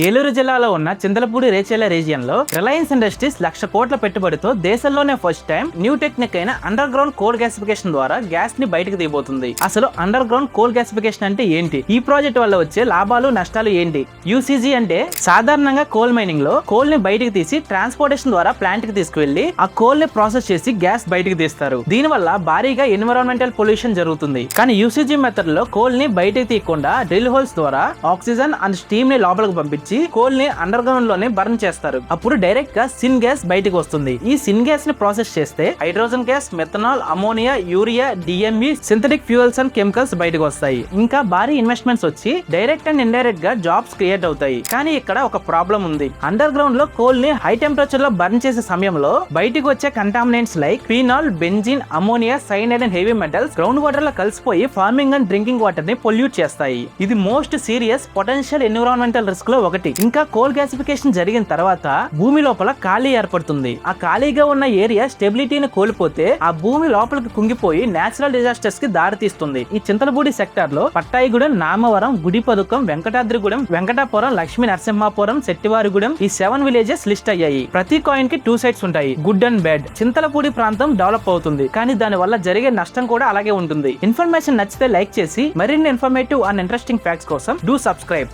ఏలూరు జిల్లాలో ఉన్న చింతలపూడి రేచేల రీజియన్ లో రిలయన్స్ ఇండస్ట్రీస్ 1,00,000 కోట్ల పెట్టుబడితో దేశంలోనే ఫస్ట్ టైం న్యూ టెక్నిక్ అయిన అండర్ గ్రౌండ్ కోల్ గ్యాసిఫికేషన్ ద్వారా గ్యాస్ ని బయటకు తీయబోతుంది. అసలు అండర్ గ్రౌండ్ కోల్ గ్యాసిఫికేషన్ అంటే ఏంటి, ఈ ప్రాజెక్ట్ వల్ల వచ్చే లాభాలు నష్టాలు ఏంటి? యూసీజీ అంటే సాధారణంగా కోల్ మైనింగ్ లో కోల్ ని బయటకు తీసి ట్రాన్స్పోర్టేషన్ ద్వారా ప్లాంట్ కి తీసుకువెళ్లి ఆ కోల్ ని ప్రాసెస్ చేసి గ్యాస్ బయటకు తీస్తారు. దీని వల్ల భారీగా ఎన్విరాన్మెంటల్ పొల్యూషన్ జరుగుతుంది. కానీ యూసీజీ మెథడ్ లో కోల్ ని బయటకు తీయకుండా డ్రిల్ హోల్స్ ద్వారా ఆక్సిజన్ అండ్ స్టీమ్ ని లోపలికి పంపించి కోల్ ని అండర్ గ్రౌండ్ లోనే బర్న్ చేస్తారు. అప్పుడు డైరెక్ట్ గా సిన్ గ్యాస్ బయటకు వస్తుంది. ఈ సిన్ గ్యాస్ ని ప్రాసెస్ చేస్తే hydrogen gas, methanol, ammonia, urea, DME, synthetic fuels and chemicals బయటకు వస్తాయి. ఇంకా భారీ ఇన్వెస్ట్మెంట్స్ వచ్చి డైరెక్ట్ అండ్ ఇండైరెక్ట్ గా జాబ్స్ క్రియేట్ అవుతాయి. కానీ ఇక్కడ ఒక ప్రాబ్లం ఉంది. అండర్ గ్రౌండ్ లో కోల్ ని హై టెంపరేచర్ లో బర్న్ చేసే సమయంలో బయటకు వచ్చే contaminants like phenol, benzene, ammonia, cyanide and heavy metals ground water లో కలిసిపోయి ఫార్మింగ్ అండ్ డ్రింకింగ్ వాటర్ ని పొల్యూట్ చేస్తాయి. ఇది most serious potential environmental risk లో ఒకటి. ఇంకా కోల్ గ్యాసిఫికేషన్ జరిగిన తర్వాత భూమి లోపల ఖాళీ ఏర్పడుతుంది. ఆ ఖాళీగా ఉన్న ఏరియా స్టెబిలిటీని కోల్పోతే ఆ భూమి లోపలికి కుంగిపోయి నేచురల్ డిజాస్టర్స్ కి దారితీస్తుంది. ఈ చింతలపూడి సెక్టార్ లో పట్టాయిగూడెం, నామవరం, గుడిపదుకం, వెంకటాద్రిగూడెం, వెంకటాపురం, లక్ష్మీ నరసింహాపురం, శెట్టివారిగూడెం ఈ 7 విలేజెస్ లిస్ట్ అయ్యాయి. ప్రతి కాయిన్ కి 2 సైడ్స్ ఉంటాయి, గుడ్ అండ్ బ్యాడ్. చింతలపూడి ప్రాంతం డెవలప్ అవుతుంది, కానీ దాని వల్ల జరిగే నష్టం కూడా అలాగే ఉంటుంది. ఇన్ఫర్మేషన్ నచ్చితే లైక్ చేసి మరిన్ని ఇన్ఫర్మేటివ్ అండ్ ఇంట్రెస్టింగ్ ఫ్యాక్ట్స్ కోసం డూ సబ్స్క్రైబ్.